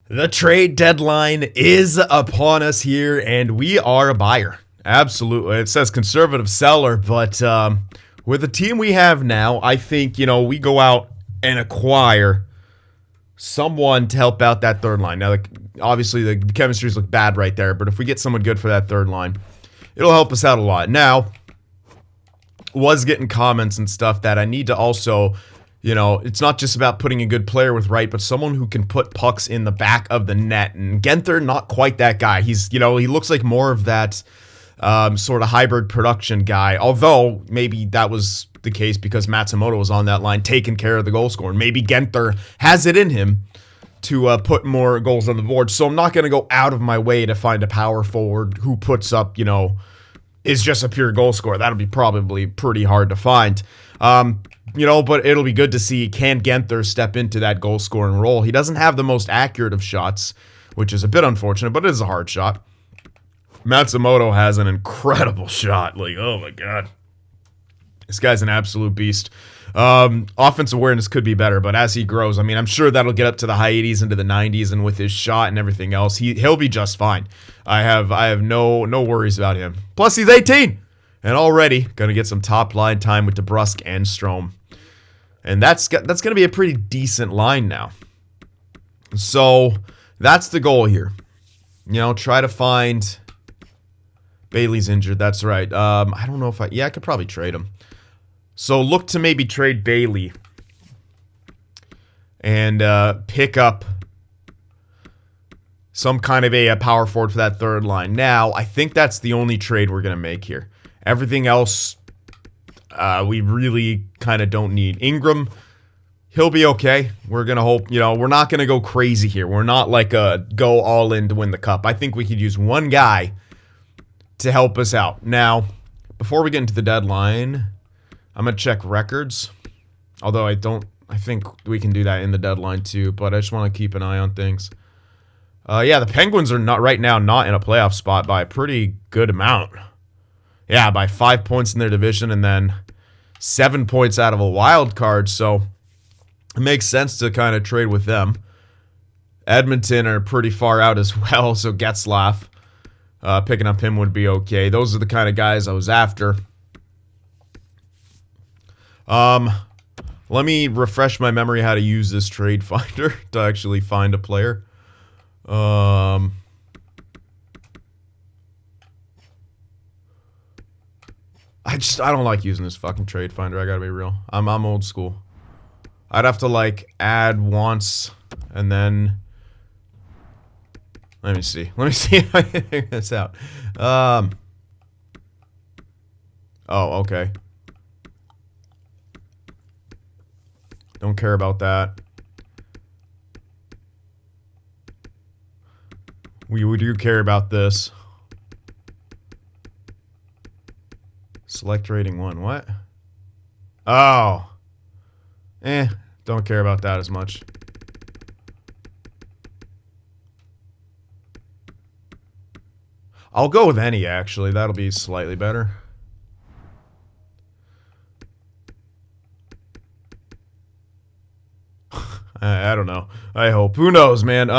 The trade deadline is upon us here, and we are a buyer. Absolutely. It says conservative seller, but with the team we have now, I think, we go out and acquire someone to help out that third line. Now, obviously, the chemistries look bad right there, but if we get someone good for that third line, it'll help us out a lot. Now, was getting comments and stuff that I need to also... it's not just about putting a good player with right, but someone who can put pucks in the back of the net. And Genther, not quite that guy. He's, he looks like more of that sort of hybrid production guy. Although maybe that was the case because Matsumoto was on that line taking care of the goal scoring. Maybe Genther has it in him to put more goals on the board. So I'm not going to go out of my way to find a power forward who puts up, is just a pure goal scorer. That'll be probably pretty hard to find. But it'll be good to see, can Genther step into that goal scoring role. He doesn't have the most accurate of shots, which is a bit unfortunate, but it is a hard shot. Matsumoto has an incredible shot. Like, oh my God. This guy's an absolute beast. Offensive awareness could be better, but as he grows, I'm sure that'll get up to the high 80s into the 90s, and with his shot and everything else, he'll be just fine. I have no worries about him. Plus, he's 18 and already going to get some top line time with DeBrusk and Strome. And that's going to be a pretty decent line now. So that's the goal here. Try to find... Bailey's injured, that's right. I don't know if I could probably trade him. So look to maybe trade Bailey and pick up some kind of a power forward for that third line. Now, I think that's the only trade we're going to make here. Everything else, we really kind of don't need. Ingram, he'll be okay. We're going to hope, we're not going to go crazy here. We're not like a go all in to win the cup. I think we could use one guy to help us out. Now, before we get into the deadline, I'm going to check records. Although I think we can do that in the deadline too, but I just want to keep an eye on things. The Penguins are not right now not in a playoff spot by a pretty good amount. Yeah, by 5 points in their division and then 7 points out of a wild card, so it makes sense to kind of trade with them. Edmonton are pretty far out as well, so Getzlaf, picking up him would be okay. Those are the kind of guys I was after. Let me refresh my memory how to use this trade finder to actually find a player. I don't like using this fucking trade finder. I gotta be real. I'm old school. I'd have to add wants and then let me see if I can figure this out. Oh, okay. Don't care about that. We do care about this. Select rating 1. What? Oh. Don't care about that as much. I'll go with any, actually. That'll be slightly better. I don't know. I hope. Who knows, man?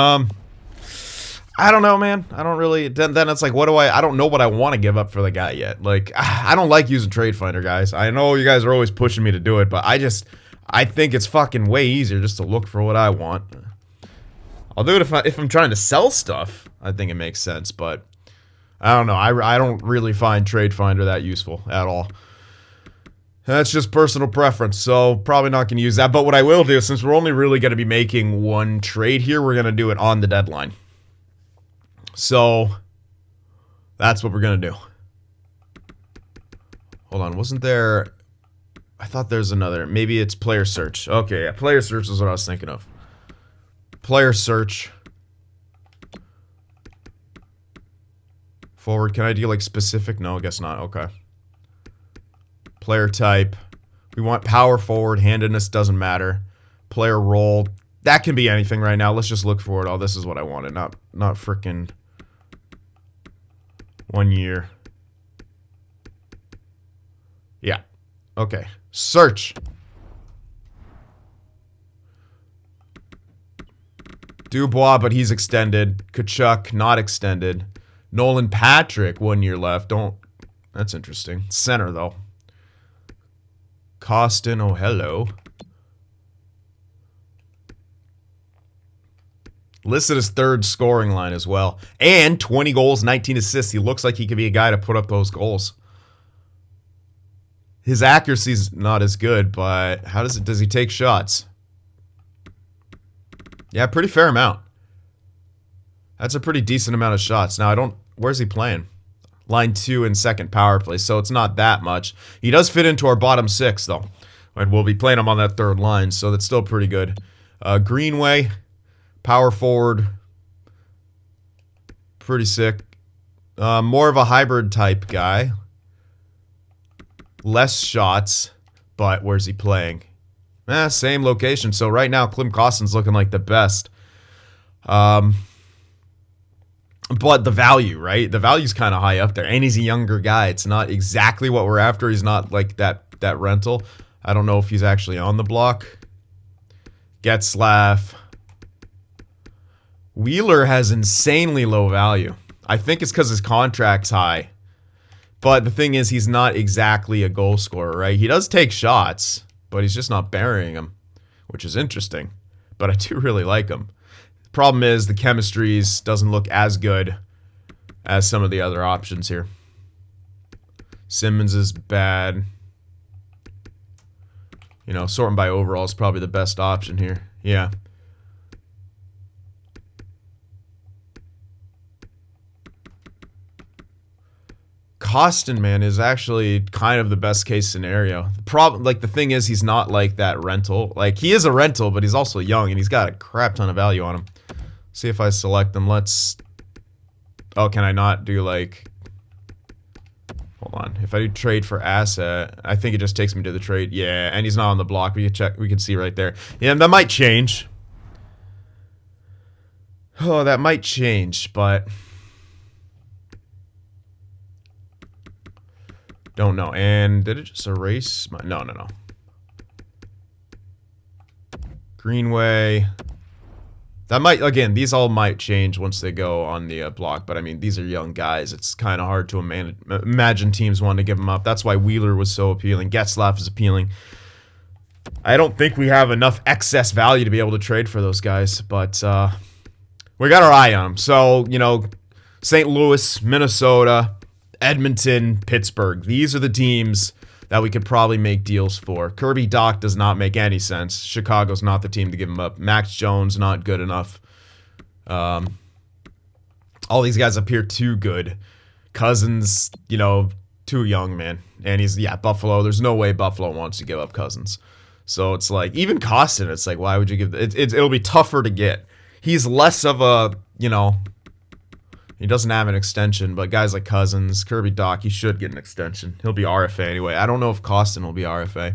I don't know, man. I don't really... Then it's like, what do I don't know what I want to give up for the guy yet. I don't like using Trade Finder, guys. I know you guys are always pushing me to do it, but I think it's fucking way easier just to look for what I want. I'll do it if I'm trying to sell stuff. I think it makes sense, but I don't know. I don't really find Trade Finder that useful at all. That's just personal preference, so probably not going to use that. But what I will do, since we're only really going to be making one trade here, we're going to do it on the deadline. So that's what we're going to do. Hold on, wasn't there... I thought there's another. Maybe it's player search. Okay, yeah, player search is what I was thinking of. Player search. Forward, can I do specific? No, I guess not. Okay. Player type. We want power forward. Handedness doesn't matter. Player role. That can be anything right now. Let's just look for it. Oh, this is what I wanted. Not freaking 1 year. Yeah. Okay. Search. Dubois, but he's extended. Kachuk, not extended. Nolan Patrick, 1 year left. That's interesting. Center, though. Costin, oh, hello. Listed as third scoring line as well. And 20 goals, 19 assists. He looks like he could be a guy to put up those goals. His accuracy's not as good, but does he take shots? Yeah, pretty fair amount. That's a pretty decent amount of shots. Now, where's he playing? Line 2 and second power play, so it's not that much. He does fit into our bottom 6, though. And we'll be playing him on that third line, so that's still pretty good. Greenway, power forward. Pretty sick. More of a hybrid type guy. Less shots, but where's he playing? Same location. So right now, Klim Kostin's looking like the best. But the value, right? The value's kind of high up there. And he's a younger guy. It's not exactly what we're after. He's not like that rental. I don't know if he's actually on the block. Getzlaf. Wheeler has insanely low value. I think it's because his contract's high. But the thing is, he's not exactly a goal scorer, right? He does take shots, but he's just not burying them, which is interesting. But I do really like him. The problem is the chemistry doesn't look as good as some of the other options here. Simmons is bad. You know, sorting by overall is probably the best option here. Yeah. Kostin, man, is actually kind of the best case scenario. The thing is, he's not like that rental. Like, he is a rental, but he's also young, and he's got a crap ton of value on him. See if I select him. Oh, can I not do, like... Hold on. If I do trade for asset, I think it just takes me to the trade. Yeah, and he's not on the block. We can check. We can see right there. Yeah, that might change. Oh, that might change, but... Don't know. And did it just erase my... No. Greenway. That might... Again, these all might change once they go on the block. But, I mean, these are young guys. It's kind of hard to imagine teams wanting to give them up. That's why Wheeler was so appealing. Getzlaf is appealing. I don't think we have enough excess value to be able to trade for those guys. But we got our eye on them. So, you know, St. Louis, Minnesota... Edmonton, Pittsburgh. These are the teams that we could probably make deals for. Kirby Dach does not make any sense. Chicago's not the team to give him up. Max Jones, not good enough. All these guys appear too good. Cousins, you know, too young, man. And Buffalo. There's no way Buffalo wants to give up Cousins. So it's like, even Kostin, it's like, why would you give... It'll be tougher to get. He's less of a, you know... He doesn't have an extension, but guys like Cousins, Kirby Dach, he should get an extension. He'll be RFA anyway. I don't know if Kostin will be RFA.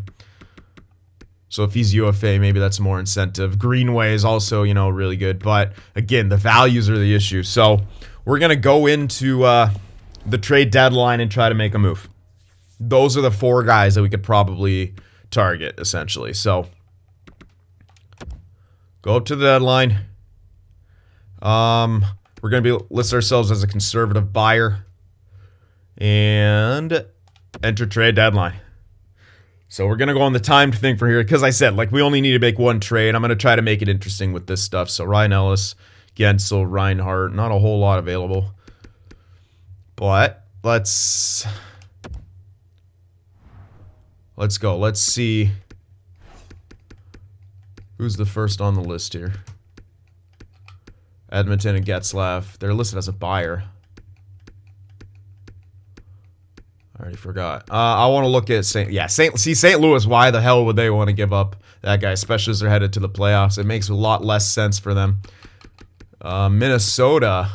So if he's UFA, maybe that's more incentive. Greenway is also, you know, really good. But again, the values are the issue. So we're going to go into the trade deadline and try to make a move. Those are the 4 guys that we could probably target, essentially. So go up to the deadline. We're going to list ourselves as a conservative buyer and enter trade deadline. So we're going to go on the timed thing for here because I said, like, we only need to make 1 trade. I'm going to try to make it interesting with this stuff. So Ryan Ellis, Gensel, Reinhardt, not a whole lot available. But let's go. Let's see who's the first on the list here. Edmonton and Getzlaf. They're listed as a buyer. I already forgot. I want to look at St. Louis. Why the hell would they want to give up that guy, especially as they're headed to the playoffs? It makes a lot less sense for them. Minnesota,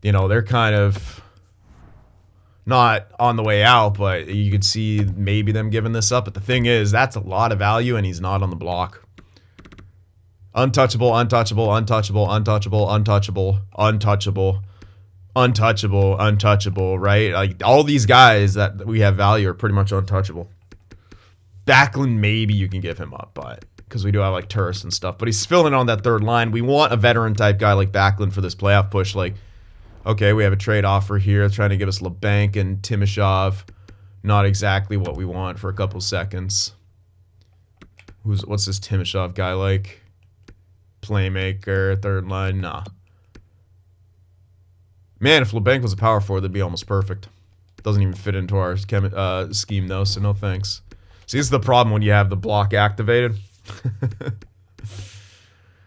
you know, they're kind of not on the way out, but you could see maybe them giving this up. But the thing is, that's a lot of value, and he's not on the block. Untouchable, untouchable, untouchable, untouchable, untouchable, untouchable, untouchable, untouchable, right? Like, all these guys that we have value are pretty much untouchable. Backlund, maybe you can give him up, but because we do have like Turris and stuff. But he's filling on that third line. We want a veteran type guy like Backlund for this playoff push. Like, okay, we have a trade offer here trying to give us LeBanc and Timashov. Not exactly what we want for a couple seconds. What's this Timashov guy like? Playmaker, third line, nah. Man, if LeBanc was a power forward, that'd be almost perfect. Doesn't even fit into our scheme though, so no thanks. See, this is the problem when you have the block activated.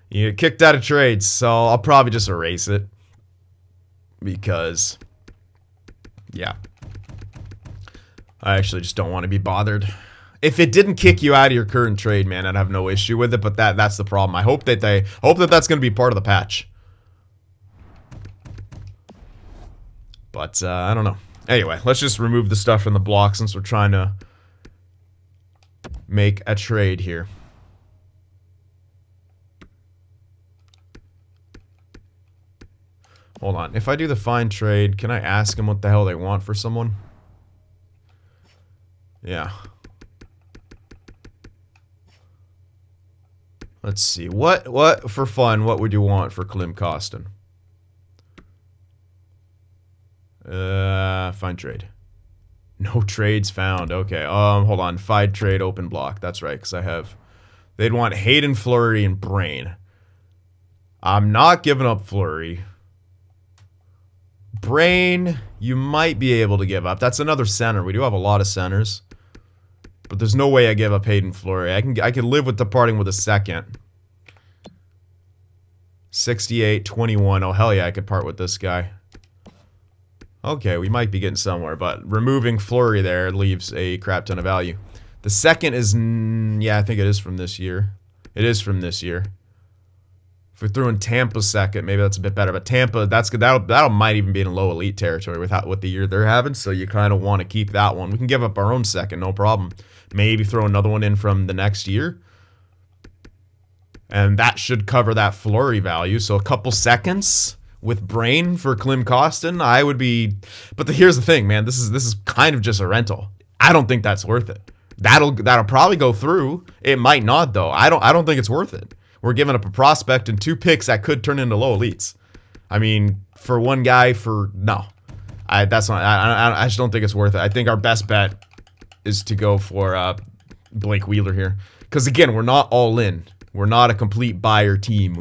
You get kicked out of trades, so I'll probably just erase it. Because, yeah. I actually just don't want to be bothered. If it didn't kick you out of your current trade, man, I'd have no issue with it, but that's the problem. I hope that that's going to be part of the patch. But, I don't know. Anyway, let's just remove the stuff from the block since we're trying to make a trade here. Hold on. If I do the find trade, can I ask them what the hell they want for someone? Yeah. Let's see. What for fun, what would you want for Klim Kostin? Find trade. No trades found. Okay. Hold on. Find trade open block. That's right, because I have... They'd want Hayden, Fleury, and Brain. I'm not giving up Fleury. Brain, you might be able to give up. That's another center. We do have a lot of centers. But there's no way I give up Hayden Fleury. I can live with departing with a second. 68, 21. Oh, hell yeah, I could part with this guy. Okay, we might be getting somewhere, but removing Fleury there leaves a crap ton of value. The second is... yeah, I think it is from this year. It is from this year. If we threw in Tampa second, maybe that's a bit better. But Tampa, that'll might even be in low elite territory with what the year they're having. So you kind of want to keep that one. We can give up our own second, no problem. Maybe throw another one in from the next year. And that should cover that Fleury value. So a couple seconds with Brain for Klim Kostin, I would be... But here's the thing, man. This is kind of just a rental. I don't think that's worth it. That'll probably go through. It might not, though. I don't think it's worth it. We're giving up a prospect and 2 picks that could turn into low elites. I mean, for one guy, no. I just don't think it's worth it. I think our best bet is to go for Blake Wheeler here. Because, again, we're not all in. We're not a complete buyer team.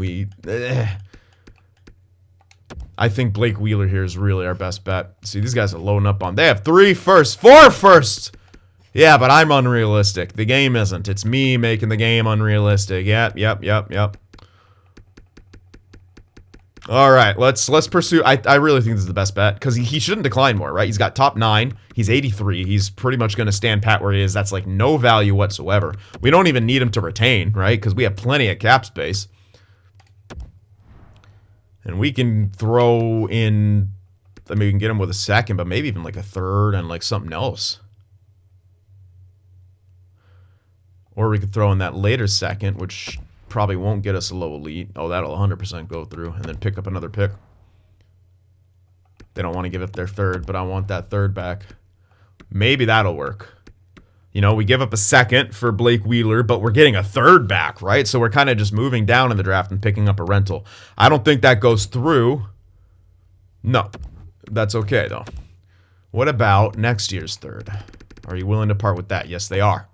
I think Blake Wheeler here is really our best bet. See, these guys are loading up on... They have 3 firsts, 4 firsts! Yeah, but I'm unrealistic. The game isn't. It's me making the game unrealistic. Yep. All right, let's pursue. I really think this is the best bet because he shouldn't decline more, right? He's got top 9. He's 83. He's pretty much going to stand pat where he is. That's like no value whatsoever. We don't even need him to retain, right? Because we have plenty of cap space. And we can throw in... I mean, we can get him with a second, but maybe even like a third and like something else. Or we could throw in that later second, which probably won't get us a low elite. Oh, that'll 100% go through. And then pick up another pick. They don't want to give up their third, but I want that third back. Maybe that'll work. You know, we give up a second for Blake Wheeler, but we're getting a third back, right? So we're kind of just moving down in the draft and picking up a rental. I don't think that goes through. No. That's okay, though. What about next year's third? Are you willing to part with that? Yes, they are.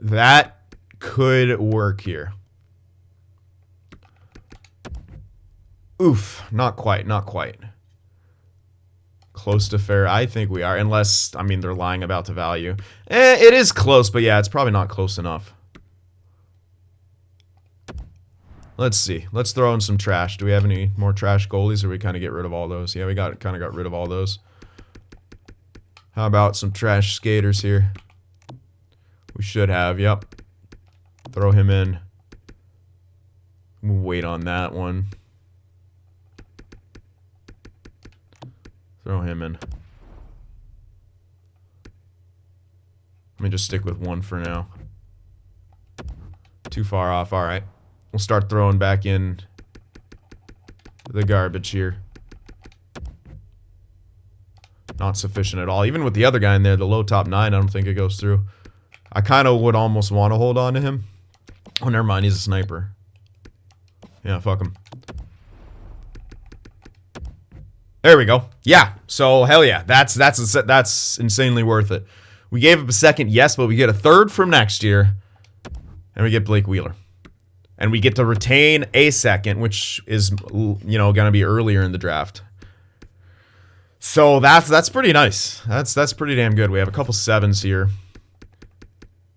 That could work here. Oof, not quite. Close to fair. I think we are, unless, I mean, they're lying about the value. It is close, but yeah, it's probably not close enough. Let's see. Let's throw in some trash. Do we have any more trash goalies, or we kind of get rid of all those? Yeah, we kind of got rid of all those. How about some trash skaters here? We should have, yep. Throw him in. We'll wait on that one. Throw him in. Let me just stick with one for now. Too far off, alright. We'll start throwing back in the garbage here. Not sufficient at all. Even with the other guy in there, the low top 9, I don't think it goes through. I kind of would almost want to hold on to him. Oh, never mind. He's a sniper. Yeah, fuck him. There we go. Yeah. So hell yeah, that's insanely worth it. We gave up a second, yes, but we get a third from next year, and we get Blake Wheeler, and we get to retain a second, which is going to be earlier in the draft. So that's pretty nice. That's pretty damn good. We have a couple sevens here.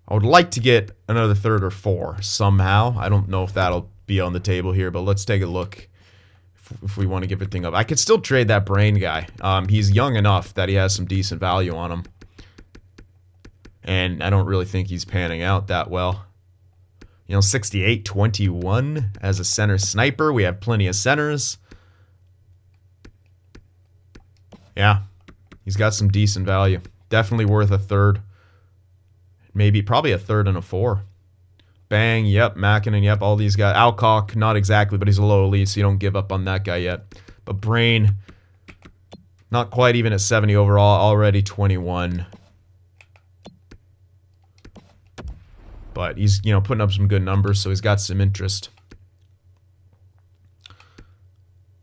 I would like to get another third or four somehow. I don't know if that'll be on the table here, but let's take a look. If we want to give everything up, I could still trade that Brain guy. He's young enough that he has some decent value on him, and I don't really think he's panning out that well. 68-21 as a center sniper. We have plenty of centers. Yeah, he's got some decent value. Definitely worth a third. Probably a third and a four. Bang, yep, Mackinnon, yep, all these guys. Alcock, not exactly, but he's a low elite, so you don't give up on that guy yet. But Brain, not quite even at 70 overall, already 21. But he's, putting up some good numbers, so he's got some interest.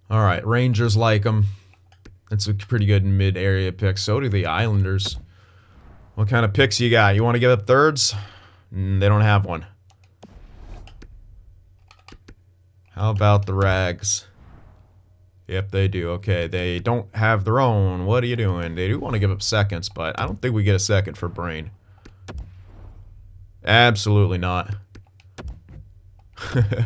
All right, Rangers like him. That's a pretty good mid-area pick. So do the Islanders. What kind of picks you got? You want to give up thirds? They don't have one. How about the Rags? Yep, they do. Okay, they don't have their own. What are you doing? They do want to give up seconds, but I don't think we get a second for Brain. Absolutely not. I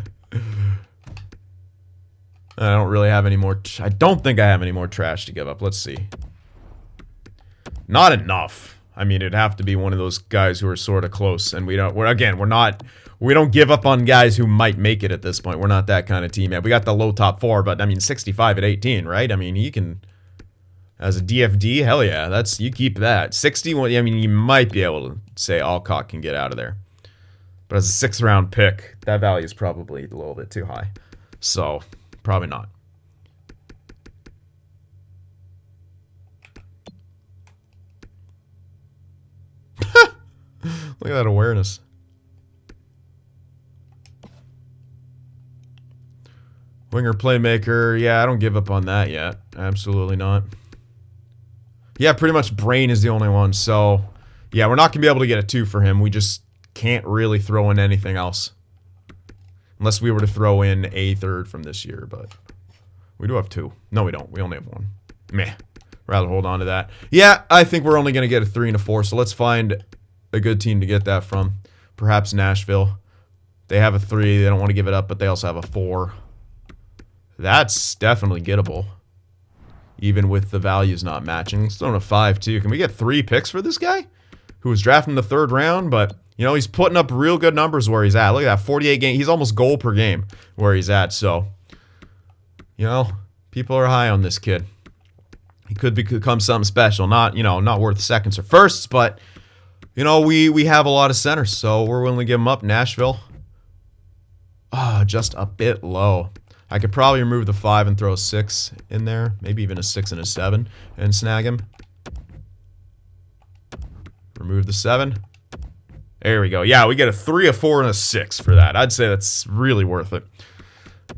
don't really have any more. I don't think I have any more trash to give up. Let's see. Not enough. I mean, it'd have to be one of those guys who are sort of close, and we don't give up on guys who might make it at this point. We're not that kind of team yet. We got the low top four, but I mean, 65 at 18, right? I mean, he can, as a DFD, hell yeah, you keep that. 61, I mean, you might be able to say Alcock can get out of there, but as a 6th round pick, that value is probably a little bit too high. So, probably not. Look at that awareness. Winger playmaker. Yeah, I don't give up on that yet. Absolutely not. Yeah, pretty much Brain is the only one. So, yeah, we're not going to be able to get a 2 for him. We just can't really throw in anything else. Unless we were to throw in a third from this year, but we do have 2. No, we don't. We only have 1. Meh. Rather hold on to that. Yeah, I think we're only going to get a 3 and a 4, so let's find a good team to get that from. Perhaps Nashville. They have a 3. They don't want to give it up, but they also have a 4. That's definitely gettable. Even with the values not matching. Let's throw in a 5, too. Can we get 3 picks for this guy? Who was drafted in the 3rd round, but, he's putting up real good numbers where he's at. Look at that, 48 games. He's almost goal per game where he's at, so, people are high on this kid. He could become something special. Not worth seconds or firsts, but, we have a lot of centers, so we're willing to give him up. Nashville. Just a bit low. I could probably remove the 5 and throw a 6 in there. Maybe even a 6 and a 7 and snag him. Remove the 7. There we go. Yeah, we get a 3, a 4, and a 6 for that. I'd say that's really worth it.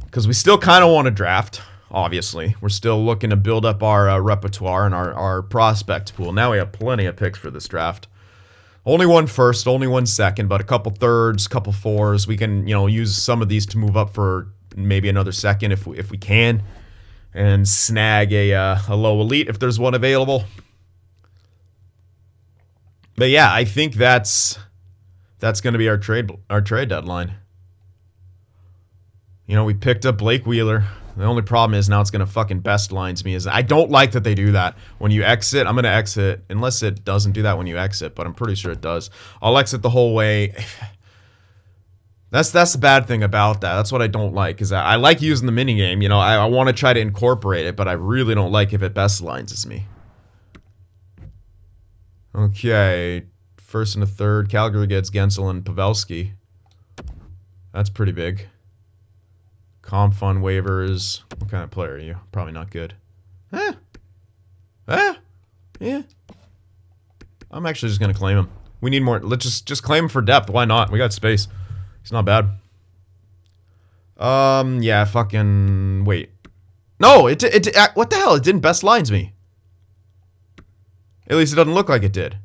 Because we still kind of want to draft, obviously. We're still looking to build up our repertoire and our prospect pool. Now we have plenty of picks for this draft. Only 1 first, only 1 second, but a couple thirds, couple 4s. We can, use some of these to move up for maybe another second if we can, and snag a low elite if there's one available. But yeah, I think that's going to be our trade deadline. We picked up Blake Wheeler. The only problem is now it's going to fucking best lines me. I don't like that they do that. When you exit, I'm going to exit, unless it doesn't do that when you exit, but I'm pretty sure it does. I'll exit the whole way. That's the bad thing about that. That's what I don't like, is I like using the minigame. I want to try to incorporate it, but I really don't like if it best lines me. Okay, 1st and a 3rd. Calgary gets Gensel and Pavelski. That's pretty big. Comp fund waivers. What kind of player are you? Probably not good. Yeah. I'm actually just going to claim him. We need more. Let's just claim him for depth. Why not? We got space. He's not bad. Yeah, fucking... Wait. No, what the hell? It didn't best lines me. At least it doesn't look like it did.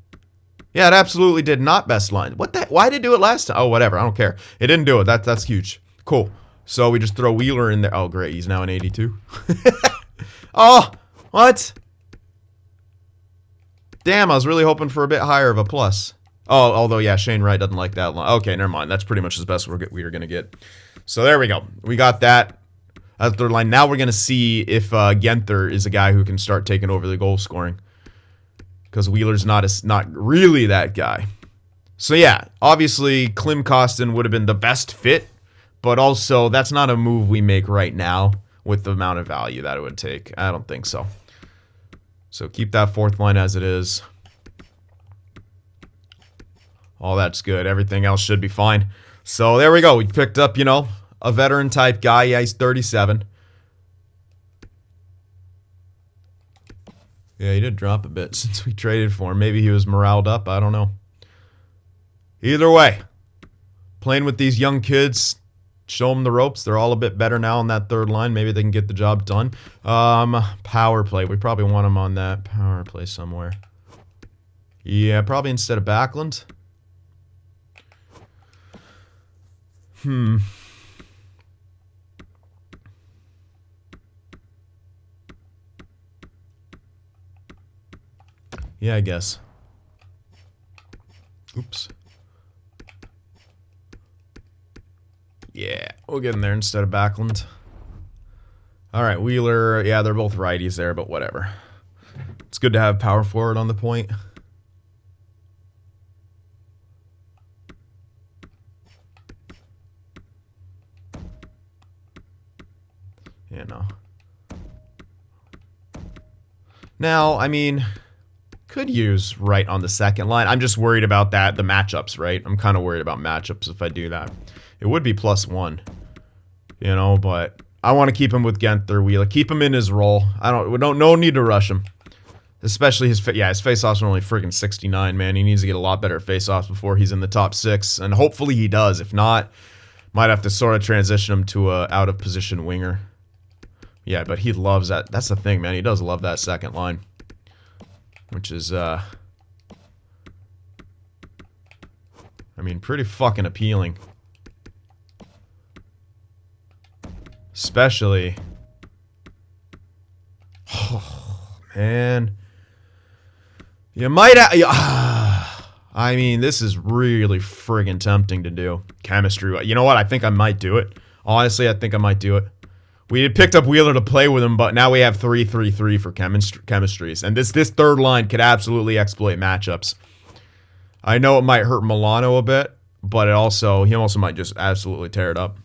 Yeah, it absolutely did not best line. What the... Why did it do it last time? Oh, whatever. I don't care. It didn't do it. That's huge. Cool. So we just throw Wheeler in there. Oh, great. He's now an 82. Oh, what? Damn, I was really hoping for a bit higher of a plus. Oh, although, yeah, Shane Wright doesn't like that line. Okay, never mind. That's pretty much the best we are going to get. So there we go. We got that. That's third line. Now we're going to see if Genther is a guy who can start taking over the goal scoring. Because Wheeler's not really that guy. So yeah, obviously Klim Kostin would have been the best fit. But also, that's not a move we make right now with the amount of value that it would take. I don't think so. So keep that fourth line as it is. All that's good. Everything else should be fine. So there we go. We picked up, you know, a veteran type guy. Yeah, he's 37. Yeah, he did drop a bit since we traded for him. Maybe he was moraled up. I don't know. Either way, playing with these young kids, show them the ropes. They're all a bit better now on that third line. Maybe they can get the job done. Power play. We probably want him on that power play somewhere. Yeah, probably instead of Backlund. Yeah, I guess. Oops. Yeah, we'll get in there instead of Backlund. All right, Wheeler. Yeah, they're both righties there, but whatever. It's good to have power forward on the point. Yeah, no. Now, I mean, could use right on the second line. I'm just worried about that, the matchups, right? I'm kind of worried about matchups if I do that. It would be +1, you know, but I want to keep him with Genther, Wheeler. Keep him in his role. No need to rush him. Especially his face-offs are only friggin' 69, man. He needs to get a lot better at face-offs before he's in the top 6, and hopefully he does. If not, might have to sort of transition him to a out-of-position winger. Yeah, but he loves that. That's the thing, man. He does love that second line. Which is, I mean, pretty fucking appealing. Especially... Oh, man. You might I mean, this is really friggin' tempting to do. Chemistry. You know what? I think I might do it. Honestly, I think I might do it. We had picked up Wheeler to play with him, but now we have 3-3-3 for chemistries. And this third line could absolutely exploit matchups. I know it might hurt Milano a bit, but he also might just absolutely tear it up.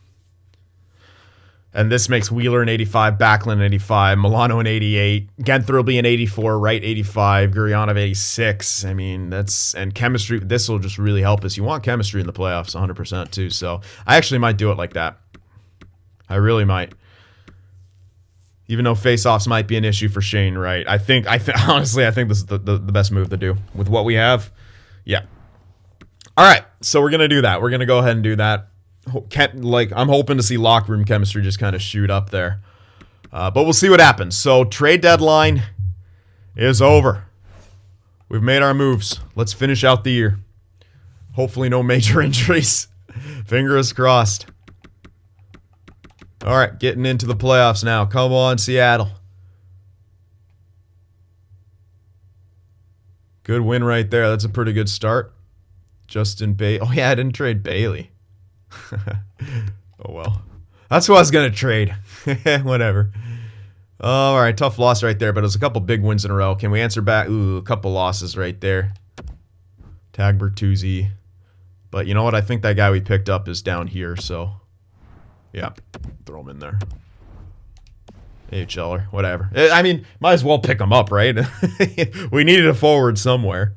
And this makes Wheeler an 85, Backlund an 85, Milano an 88, Genther will be an 84, Wright 85, Gurionov 86. I mean, and chemistry, this will just really help us. You want chemistry in the playoffs 100% too, so I actually might do it like that. I really might. Even though face-offs might be an issue for Shane Wright. Honestly, I think this is the best move to do. With what we have, yeah. Alright, so we're going to do that. We're going to go ahead and do that. I'm hoping to see locker room chemistry just kind of shoot up there. But we'll see what happens. So, trade deadline is over. We've made our moves. Let's finish out the year. Hopefully no major injuries. Fingers crossed. All right, getting into the playoffs now. Come on, Seattle. Good win right there. That's a pretty good start. Justin Bailey. Oh, yeah, I didn't trade Bailey. Oh, well. That's who I was going to trade. Whatever. All right, tough loss right there, but it was a couple big wins in a row. Can we answer back? Ooh, a couple losses right there. Tag Bertuzzi. But you know what? I think that guy we picked up is down here, so... Yeah, throw him in there. AHLer, whatever. I mean, might as well pick him up, right? We needed a forward somewhere.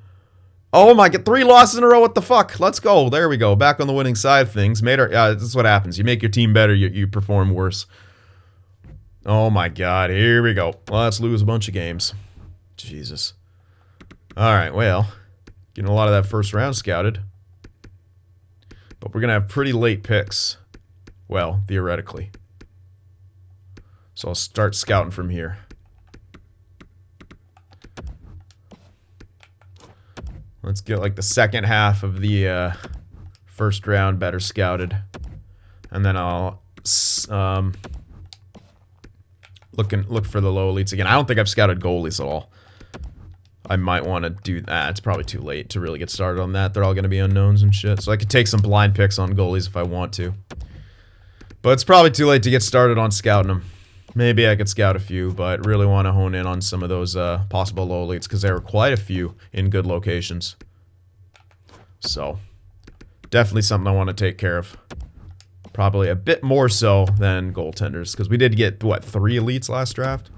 Oh my god, 3 losses in a row, what the fuck? Let's go, there we go. Back on the winning side of things. This is what happens. You make your team better, you perform worse. Oh my god, here we go. Let's lose a bunch of games. Jesus. Alright, well. Getting a lot of that first round scouted. But we're going to have pretty late picks. Well, theoretically. So I'll start scouting from here. Let's get like the second half of the first round better scouted. And then I'll look for the low elites again. I don't think I've scouted goalies at all. I might want to do that. It's probably too late to really get started on that. They're all going to be unknowns and shit. So I could take some blind picks on goalies if I want to. But it's probably too late to get started on scouting them. Maybe I could scout a few, but really want to hone in on some of those possible low elites because there are quite a few in good locations. So, definitely something I want to take care of. Probably a bit more so than goaltenders because we did get, what, 3 elites last draft?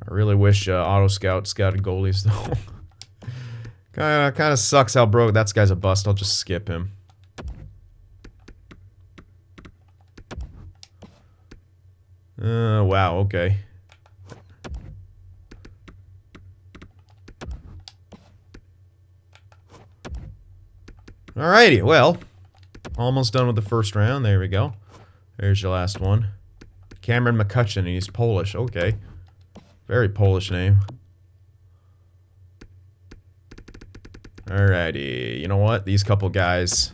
I really wish Auto Scout scouted goalies though. kind of sucks how broke. That guy's a bust. I'll just skip him. Wow. Okay. Alrighty. Well, almost done with the first round. There we go. There's your last one. Cameron McCutcheon. He's Polish. Okay. Very Polish name. Alrighty. You know what? These couple guys.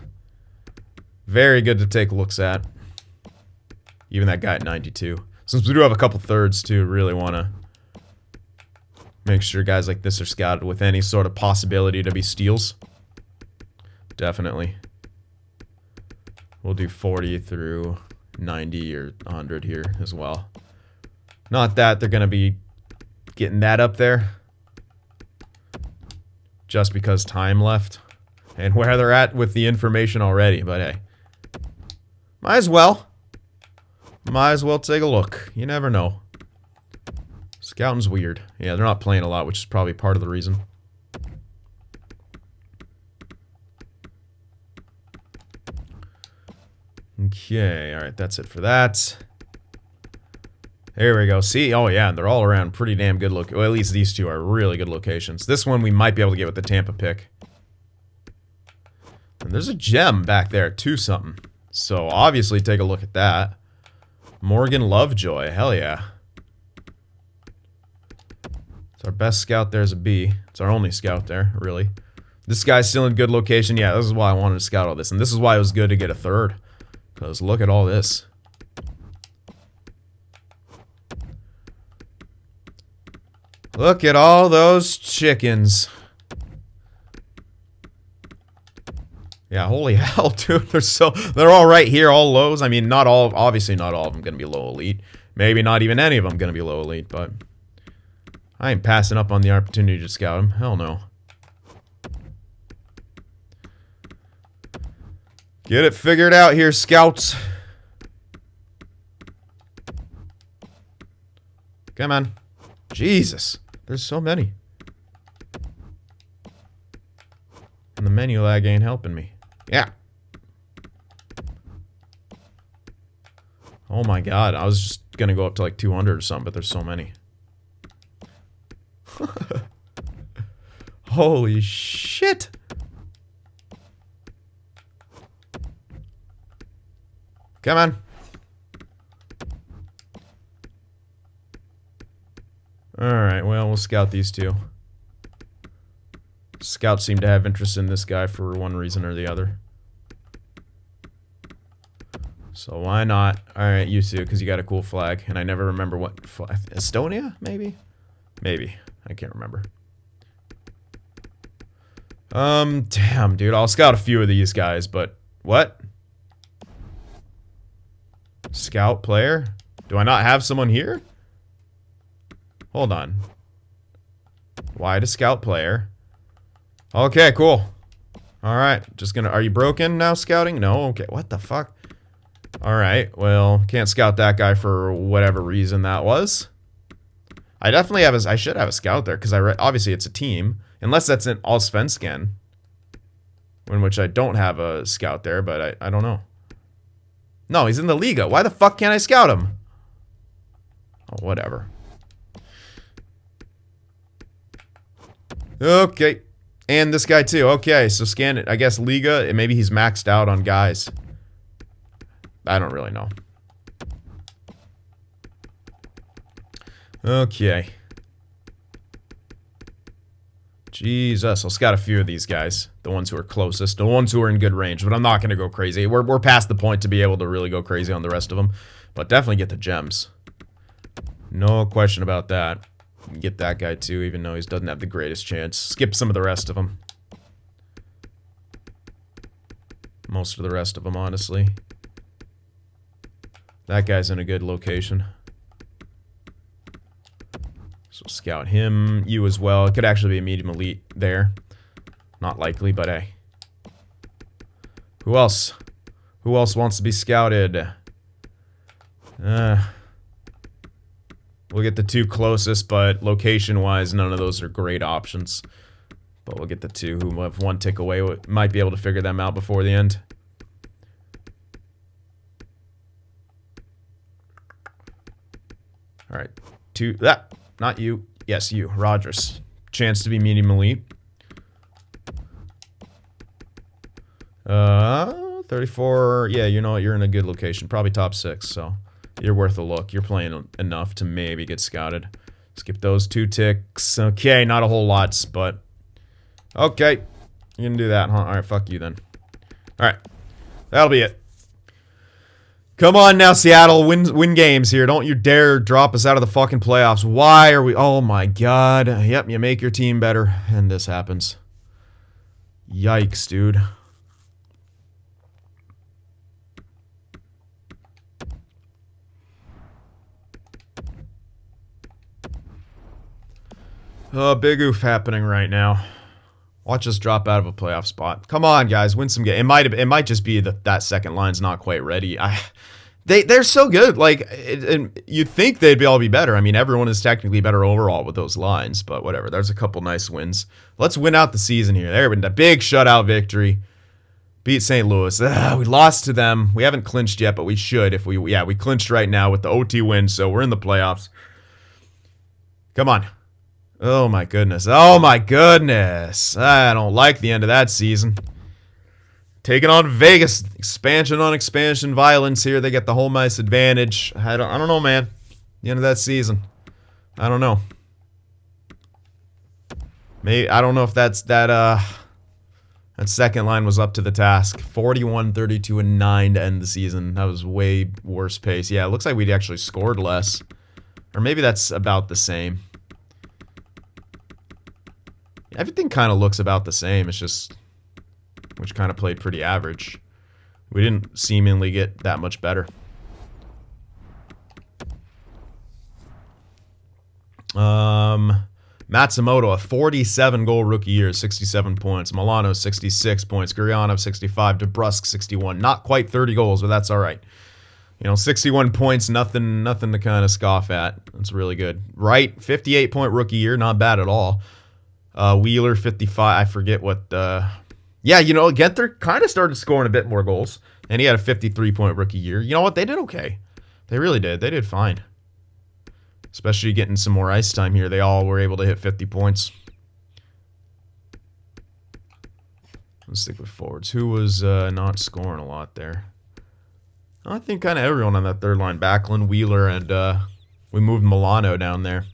Very good to take looks at. Even that guy at 92. Since we do have a couple thirds too, really want to make sure guys like this are scouted with any sort of possibility to be steals. Definitely. We'll do 40 through 90 or 100 here as well. Not that they're going to be getting that up there. Just because time left. And where they're at with the information already. But hey. Might as well. Might as well take a look. You never know. Scouting's weird. Yeah, they're not playing a lot, which is probably part of the reason. Okay, alright, that's it for that. There we go. See? Oh, yeah, they're all around pretty damn good look. Well, at least these two are really good locations. This one we might be able to get with the Tampa pick. And there's a gem back there, too, something. So, obviously, take a look at that. Morgan Lovejoy. Hell yeah. It's our best scout there as a B. It's our only scout there, really. This guy's still in good location. Yeah, this is why I wanted to scout all this. And this is why it was good to get a third. Because look at all this. Look at all those chickens. Yeah, holy hell, dude. They're all right here, all lows. I mean, not all, obviously not all of them going to be low elite. Maybe not even any of them going to be low elite, but I ain't passing up on the opportunity to scout them. Hell no. Get it figured out here, scouts. Come on. Jesus. There's so many. And the menu lag ain't helping me. Yeah. Oh my god. I was just gonna go up to like 200 or something, but there's so many. Holy shit. Come on. Alright, well, we'll scout these two. Scouts seem to have interest in this guy for one reason or the other. So why not? Alright, you two, because you got a cool flag. And I never remember what flag. Estonia, maybe? Maybe. I can't remember. Damn, dude. I'll scout a few of these guys, but... What? Scout player? Do I not have someone here? Hold on. Why to scout player? Okay, cool. Alright, just gonna... Are you broken now, scouting? No? Okay, what the fuck? Alright, well, can't scout that guy for whatever reason that was. I definitely have a... I should have a scout there, because obviously it's a team. Unless that's an Allsvenskan. In which I don't have a scout there, but I don't know. No, he's in the Liga. Why the fuck can't I scout him? Oh, whatever. Okay. And this guy too. Okay, so scan it. I guess Liga, and maybe he's maxed out on guys. I don't really know. Okay. Jesus, I'll scout a few of these guys. The ones who are closest. The ones who are in good range. But I'm not going to go crazy. We're past the point to be able to really go crazy on the rest of them. But definitely get the gems. No question about that. Get that guy too, even though he doesn't have the greatest chance. Skip some of the rest of them. Most of the rest of them, honestly. That guy's in a good location. So scout him. You as well. It could actually be a medium elite there. Not likely, but hey. Who else? Who else wants to be scouted? We'll get the two closest, but location-wise, none of those are great options. But we'll get the two who have one tick away. We might be able to figure them out before the end. All right. Two. That. Not you. Yes, you. Rogers. Chance to be medium elite. 34. Yeah, you know what? You're in a good location. Probably top 6, so... You're worth a look. You're playing enough to maybe get scouted. Skip those 2 ticks. Okay, not a whole lot, but... Okay. You're gonna do that, huh? Alright, fuck you then. Alright. That'll be it. Come on now, Seattle. Win games here. Don't you dare drop us out of the fucking playoffs. Why are we... Oh my god. Yep, you make your team better, and this happens. Yikes, dude. Big oof happening right now. Watch us drop out of a playoff spot. Come on, guys, win some games. It might just be that second line's not quite ready. They're so good. Like, you'd think they'd all be better. I mean, everyone is technically better overall with those lines, but whatever. There's a couple nice wins. Let's win out the season here. There, been a big shutout victory. Beat St. Louis. We lost to them. We haven't clinched yet, but we should if we clinched right now with the OT win, so we're in the playoffs. Come on. Oh my goodness. Oh my goodness. I don't like the end of that season. Taking on Vegas. Expansion on expansion violence here. They get the home ice advantage. I don't know, man. The end of that season. I don't know. Maybe I don't know if that second line was up to the task. 41, 32, and 9 to end the season. That was way worse pace. Yeah, it looks like we'd actually scored less. Or maybe that's about the same. Everything kind of looks about the same. It's just, which kind of played pretty average. We didn't seemingly get that much better. Matsumoto, a 47-goal rookie year, 67 points. Milano, 66 points. Gurianov, 65. DeBrusk, 61. Not quite 30 goals, but that's all right. You know, 61 points, nothing to kind of scoff at. That's really good. Wright, 58-point rookie year, not bad at all. Wheeler, 55. I forget what... yeah, you know, Genther kind of started scoring a bit more goals. And he had a 53-point rookie year. You know what? They did okay. They really did. They did fine. Especially getting some more ice time here. They all were able to hit 50 points. Let's stick with forwards. Who was not scoring a lot there? I think kind of everyone on that third line. Backlund, Wheeler, and we moved Milano down there.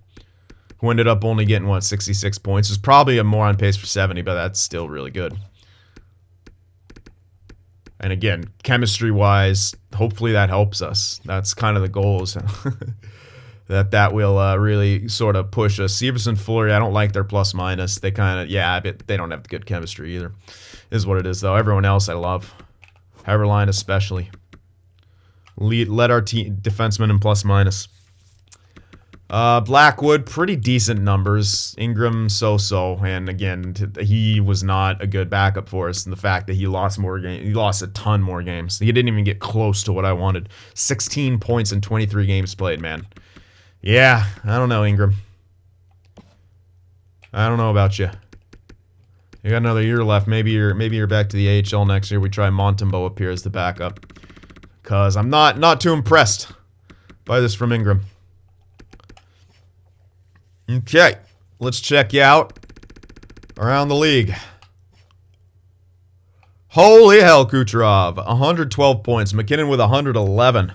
Who ended up only getting, what, 66 points. Is probably more on pace for 70, but that's still really good. And again, chemistry-wise, hopefully that helps us. That's kind of the goal, is that will really sort of push us. Severson, Fuller, I don't like their plus-minus. They kind of, yeah, but they don't have good chemistry either. Is what it is, though. Everyone else I love. Haverline especially. Led our team defenseman in plus-minus. Blackwood, pretty decent numbers. Ingram, so-so. And again, he was not a good backup for us. And the fact that he lost more games, he lost a ton more games. He didn't even get close to what I wanted. 16 points in 23 games played, man. Yeah, I don't know, Ingram. I don't know about you. You got another year left. Maybe you're back to the AHL next year. We try Montembeau up here as the backup. Because I'm not too impressed by this from Ingram. Okay, let's check you out around the league. Holy hell, Kucherov, 112 points. McKinnon with 111.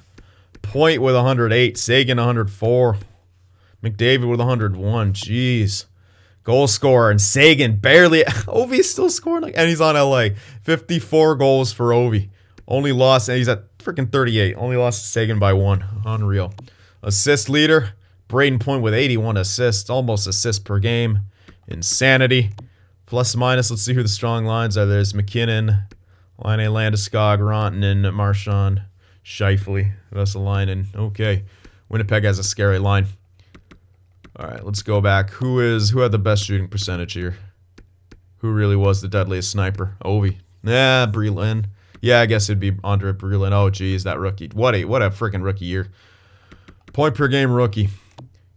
Point with 108. Sagan 104. McDavid with 101. Jeez. Goal scorer. And Sagan barely. Ovi's still scoring. And he's on LA. 54 goals for Ovi. Only lost. And he's at freaking 38. Only lost to Sagan by 1. Unreal. Assist leader. Braden Point with 81 assists. Almost assists per game. Insanity. Plus minus. Let's see who the strong lines are. There's McKinnon, Line A, Landeskog, Rantanen, Marchand, Scheifele, Vesalainen. Okay. Winnipeg has a scary line. All right, let's go back. Who had the best shooting percentage here? Who really was the deadliest sniper? Ovi. Yeah, Brelin. Yeah, I guess it'd be Andre Brelin. Oh, geez, that rookie. What a freaking rookie year. Point per game rookie.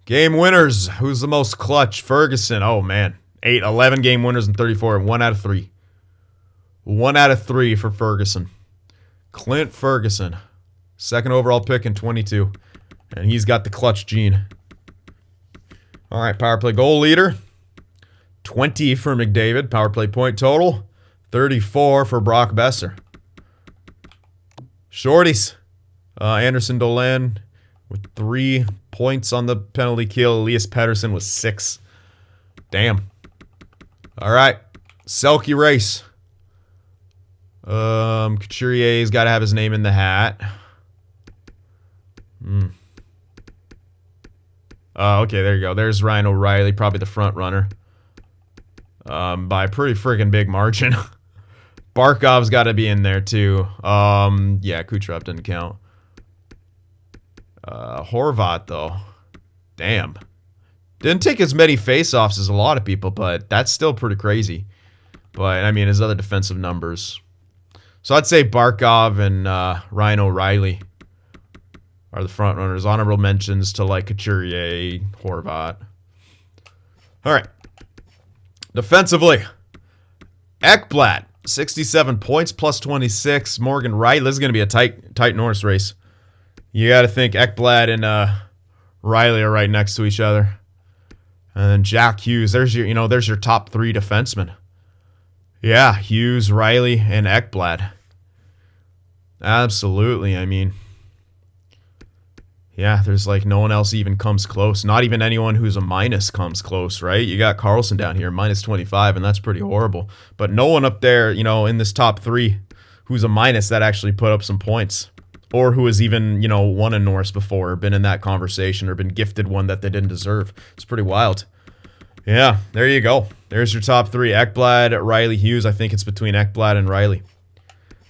Game winners. Who's the most clutch? Ferguson. Oh, man. 11 game winners and 34. 1 out of 3. 1 out of 3 for Ferguson. Clint Ferguson. Second overall pick in 22. And he's got the clutch gene. All right, power play goal leader. 20 for McDavid. Power play point total. 34 for Brock Besser. Shorties. Anderson Dolan with 3 points on the penalty kill. Elias Pettersson with 6. Damn. All right. Selke race. Couturier's got to have his name in the hat. Okay, there you go. There's Ryan O'Reilly, probably the front runner. By a pretty friggin' big margin. Barkov's got to be in there too. Yeah, Kucherov didn't count. Horvat though. Damn. Didn't take as many face-offs as a lot of people, but that's still pretty crazy. But, I mean, his other defensive numbers. So I'd say Barkov and Ryan O'Reilly are the front runners. Honorable mentions to, like, Couturier, Horvat. All right. Defensively. Ekblad, 67 points, plus 26. Morgan Riley. This is going to be a tight Norris race. You got to think Ekblad and Riley are right next to each other. And then Jack Hughes. There's your top 3 defensemen. Yeah, Hughes, Riley, and Ekblad. Absolutely. I mean, yeah, there's like no one else even comes close. Not even anyone who's a minus comes close, right? You got Carlson down here, minus 25, and that's pretty horrible. But no one up there, in this top 3 who's a minus that actually put up some points. Or who has even, won a Norris before, or been in that conversation, or been gifted one that they didn't deserve. It's pretty wild. Yeah, there you go. There's your top 3. Ekblad, Riley, Hughes. I think it's between Ekblad and Riley.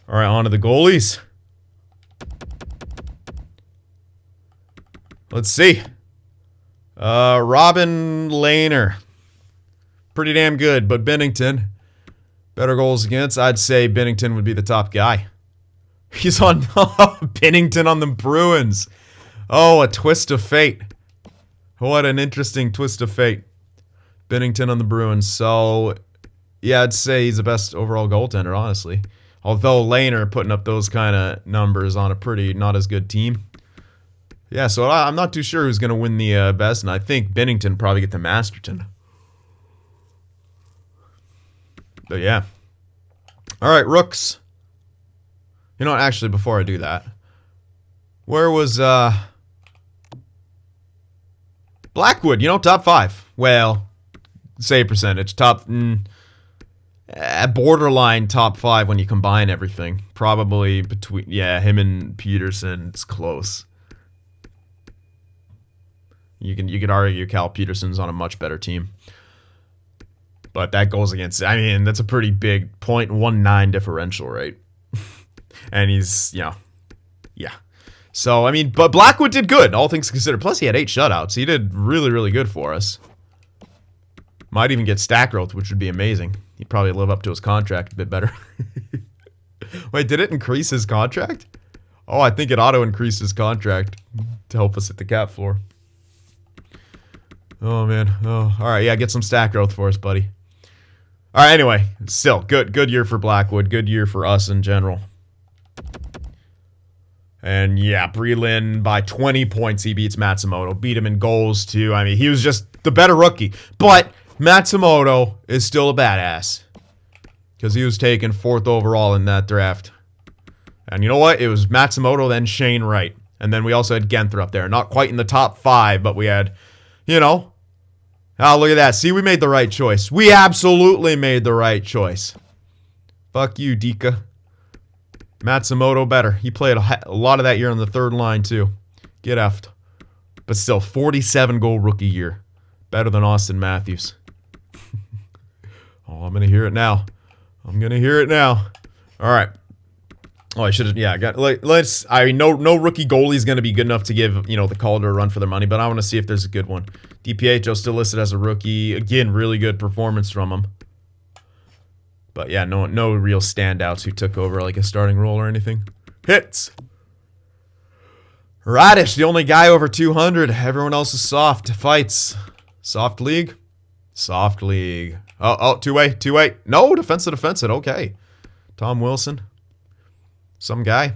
All right, on to the goalies. Let's see. Robin Lehner. Pretty damn good, but Binnington. Better goals against. I'd say Binnington would be the top guy. He's on Binnington on the Bruins. Oh, a twist of fate. What an interesting twist of fate. Binnington on the Bruins. So, yeah, I'd say he's the best overall goaltender, honestly. Although Lehner putting up those kind of numbers on a pretty not as good team. Yeah, so I'm not too sure who's going to win the best, and I think Binnington probably get to Masterton. But, yeah. All right, Rooks. You know what, actually, before I do that, where was Blackwood, top 5. Well, save percentage, borderline top 5 when you combine everything. Probably between, him and Peterson, it's close. You could argue Cal Peterson's on a much better team. But that goes against, that's a pretty big 0.19 differential, right? And he's, yeah. So, but Blackwood did good, all things considered. Plus, he had 8 shutouts. He did really, really good for us. Might even get stat growth, which would be amazing. He'd probably live up to his contract a bit better. Wait, did it increase his contract? Oh, I think it auto-increased his contract to help us hit the cap floor. Oh, man. Oh, all right, yeah, get some stat growth for us, buddy. All right, anyway, still, good year for Blackwood. Good year for us in general. And yeah, Brelin by 20 points, he beats Matsumoto. Beat him in goals too. He was just the better rookie. But Matsumoto is still a badass. Because he was taken 4th overall in that draft. And you know what? It was Matsumoto, then Shane Wright. And then we also had Genther up there. Not quite in the top 5, but we had, you know. Oh, look at that. See, we made the right choice. We absolutely made the right choice. Fuck you, Dika. Matsumoto better. He played a lot of that year on the 3rd line, too. Get effed. But still, 47-goal rookie year. Better than Austin Matthews. Oh, I'm going to hear it now. I'm going to hear it now. All right. Oh, I should have, yeah, no rookie goalie is going to be good enough to give, you know, the Calder a run for their money, but I want to see if there's a good one. DiPietro still listed as a rookie. Again, really good performance from him. But yeah, no real standouts who took over like a starting role or anything. Hits. Radish, the only guy over 200. Everyone else is soft. Fights. Soft league? Soft league. Oh, two-way. No, defensive. Okay. Tom Wilson. Some guy.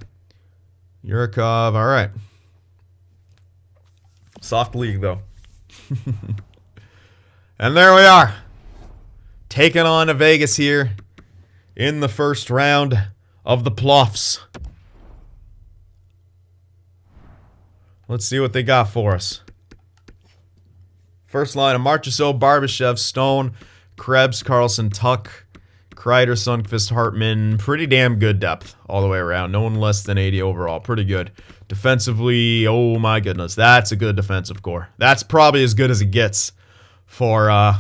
Yurikov. All right. Soft league, though. And there we are. Taking on to Vegas here in the first round of the playoffs. Let's see what they got for us. First line of Marchessault, Barbashev, Stone, Krebs, Carlson, Tuck, Kreider, Sundqvist, Hartman. Pretty damn good depth all the way around. No one less than 80 overall. Pretty good. Defensively, oh my goodness. That's a good defensive core. That's probably as good as it gets for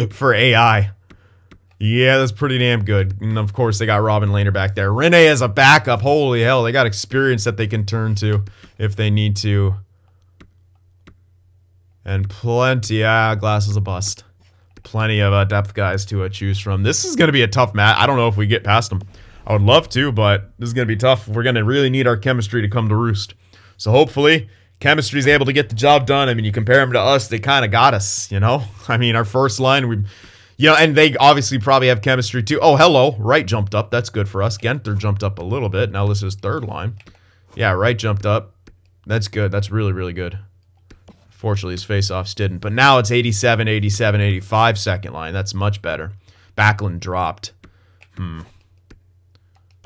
for AI. Yeah, that's pretty damn good. And of course, they got Robin Lehner back there. Rene as a backup. Holy hell, they got experience that they can turn to if they need to. And plenty, yeah, Glass is a bust. Plenty of depth guys to choose from. This is going to be a tough match. I don't know if we get past them. I would love to, but this is going to be tough. We're going to really need our chemistry to come to roost. So hopefully, chemistry is able to get the job done. I mean, you compare them to us, they kind of got us, you know? I mean, our first line, and they obviously probably have chemistry too. Oh, hello. Wright jumped up. That's good for us. Genther jumped up a little bit. Now this is third line. Yeah, Wright jumped up. That's good. That's really, really good. Fortunately, his faceoffs didn't. But now it's 87, 87, 85 second line. That's much better. Backlund dropped.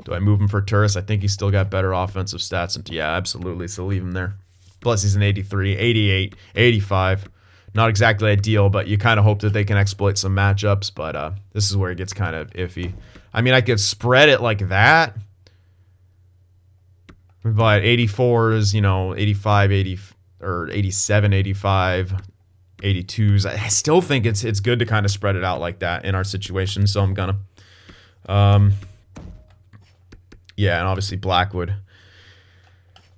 Do I move him for Turris? I think he's still got better offensive stats. And yeah, absolutely. So leave him there. Plus, he's an 83, 88, 85. Not exactly ideal, but you kind of hope that they can exploit some matchups. But this is where it gets kind of iffy. I mean, I could spread it like that. But 84 is, 85, 80, or 87, 85, 82s. I still think it's good to kind of spread it out like that in our situation. So I'm gonna. Yeah, and obviously Blackwood.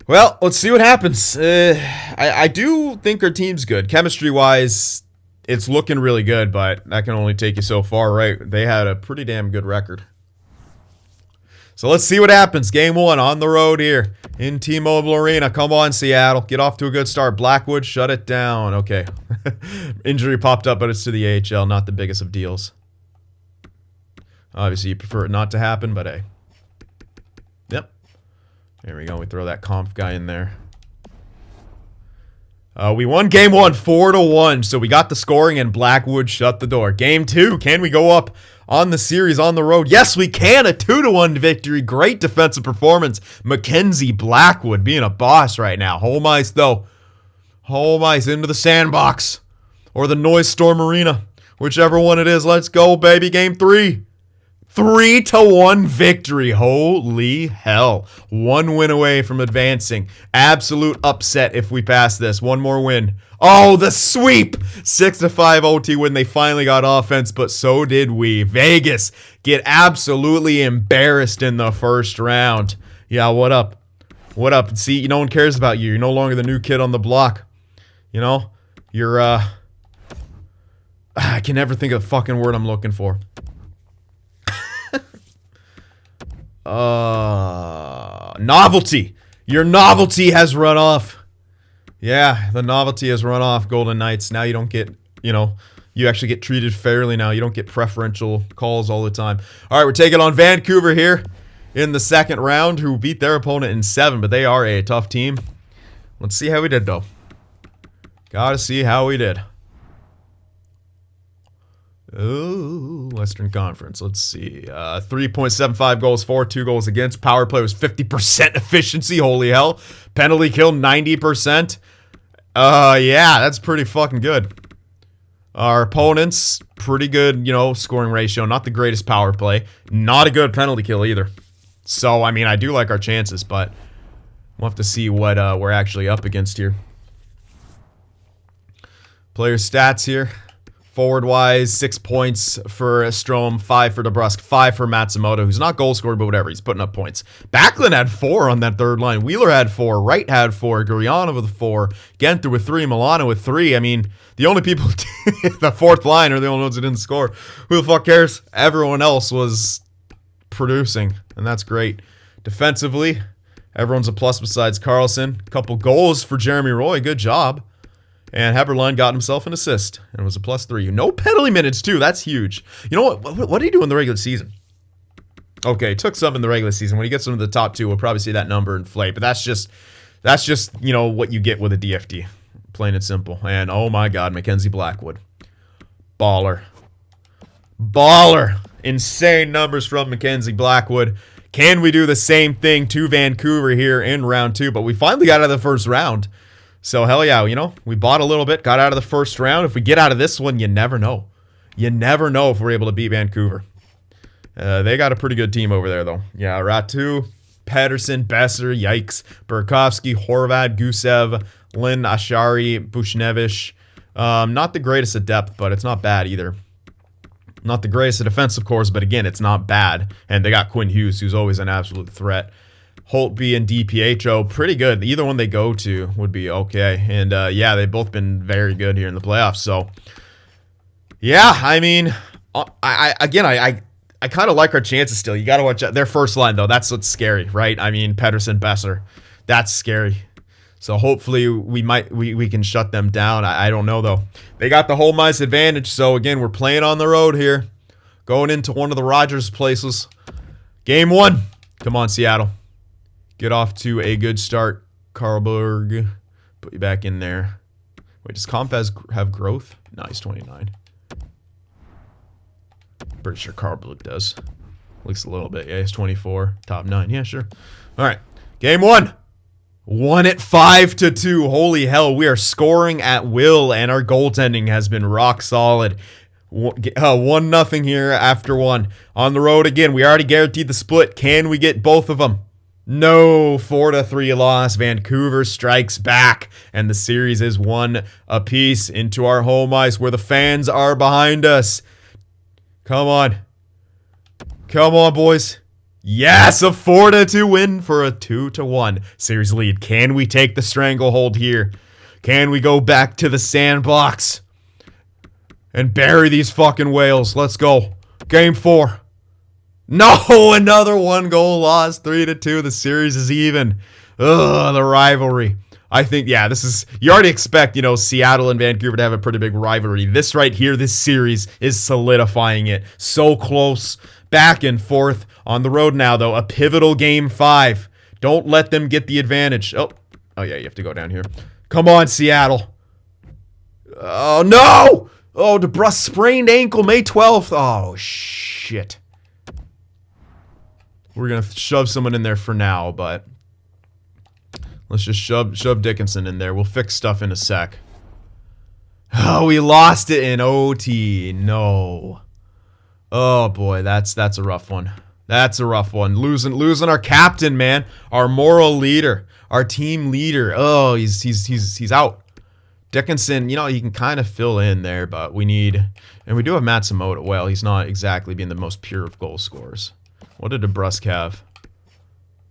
Well, let's see what happens. I do think our team's good. Chemistry-wise, it's looking really good, but that can only take you so far, right? They had a pretty damn good record. So let's see what happens. Game 1 on the road here in T-Mobile Arena. Come on, Seattle. Get off to a good start. Blackwood, shut it down. Okay. Injury popped up, but it's to the AHL. Not the biggest of deals. Obviously, you prefer it not to happen, but hey. Yep. There we go. We throw that conf guy in there. We won game 1 4-1, so we got the scoring and Blackwood shut the door. Game 2, can we go up on the series on the road? Yes, we can. A 2-1 victory. Great defensive performance. Mackenzie Blackwood being a boss right now. Home ice, though. Home ice into the sandbox or the Noise Storm Arena. Whichever one it is. Let's go, baby. Game 3. 3-1 victory. Holy hell. 1 win away from advancing. Absolute upset if we pass this. 1 more win. Oh, the sweep. 6-5 OT win. They finally got offense, but so did we. Vegas get absolutely embarrassed in the first round. Yeah, what up? What up? See, no one cares about you. You're no longer the new kid on the block. You're, I can never think of the fucking word I'm looking for. Novelty. Your novelty has run off. Yeah, the novelty has run off, Golden Knights. Now you don't get, you actually get treated fairly now. You don't get preferential calls all the time. All right, we're taking on Vancouver here in the second round, who beat their opponent in 7, but they are a tough team. Let's see how we did, though. Gotta see how we did. Oh, Western Conference. Let's see. 3.75 goals for, 2 goals against. Power play was 50% efficiency. Holy hell. Penalty kill 90%. Yeah, that's pretty fucking good. Our opponents, pretty good, scoring ratio. Not the greatest power play. Not a good penalty kill either. So, I mean, I do like our chances, but we'll have to see what we're actually up against here. Player stats here. Forward-wise, 6 points for Strome, 5 for DeBrusque, 5 for Matsumoto, who's not goal scorer, but whatever. He's putting up points. Backlund had 4 on that third line. Wheeler had 4. Wright had 4. Gurianov with 4. Genther with 3. Milano with 3. I mean, the only people, the fourth line are the only ones that didn't score. Who the fuck cares? Everyone else was producing, and that's great. Defensively, everyone's a plus besides Carlson. A couple goals for Jeremy Roy. Good job. And Heberlein got himself an assist, and it was a +3. No penalty minutes, too. That's huge. You know what did he do in the regular season? Okay, took some in the regular season. When he gets into the top 2, we'll probably see that number inflate. But that's just what you get with a DFD. Plain and simple. And, oh my God, Mackenzie Blackwood. Baller. Baller. Insane numbers from Mackenzie Blackwood. Can we do the same thing to Vancouver here in round 2? But we finally got out of the first round. So, hell yeah, we bought a little bit, got out of the first round. If we get out of this one, you never know. You never know if we're able to beat Vancouver. They got a pretty good team over there, though. Yeah, Ratu, Pedersen, Besser, yikes. Burakovsky, Horvat, Gusev, Lynn, Ashari, Bushnevich. Not the greatest at depth, but it's not bad either. Not the greatest at defense, of course, but again, it's not bad. And they got Quinn Hughes, who's always an absolute threat. Holtby and DiPietro, pretty good. Either one they go to would be okay. And, yeah, they've both been very good here in the playoffs. So, yeah, I mean, I kind of like our chances still. You got to watch out. Their first line, though, that's what's scary, right? I mean, Pedersen, Besser, that's scary. So, hopefully, we can shut them down. I don't know, though. They got the home ice advantage. So, again, we're playing on the road here. Going into one of the Rogers places. Game 1. Come on, Seattle. Get off to a good start, Karlberg. Put you back in there. Wait, does Comp have growth? No, he's 29. Pretty sure Karlberg does. At least a little bit. Yeah, he's 24. Top 9. Yeah, sure. All right. Game 1. Won it 5-2. Holy hell, we are scoring at will, and our goaltending has been rock solid. 1-0 here after 1. On the road again. We already guaranteed the split. Can we get both of them? No, 4-3 loss. Vancouver strikes back, and the series is 1 apiece into our home ice where the fans are behind us. Come on. Come on, boys. Yes, a 4-2 win for a 2-1 series lead. Can we take the stranglehold here? Can we go back to the sandbox and bury these fucking whales? Let's go. Game 4. No, another 1-goal loss, 3-2. The series is even. Ugh, the rivalry. I think, yeah, this is, you already expect, Seattle and Vancouver to have a pretty big rivalry. This right here, this series is solidifying it. So close, back and forth. On the road now, though, a pivotal game 5. Don't let them get the advantage. Oh yeah, you have to go down here. Come on, Seattle. Oh, no! Oh, DeBrusque sprained ankle May 12th. Oh, shit. We're going to shove someone in there for now, but let's just shove Dickinson in there. We'll fix stuff in a sec. Oh, we lost it in OT. No. Oh, boy, that's a rough one. That's a rough one. Losing our captain, man. Our moral leader. Our team leader. Oh, he's out. Dickinson, he can kind of fill in there, but we need... And we do have Matsumoto. Well, he's not exactly being the most pure of goal scorers. What did DeBrusque have?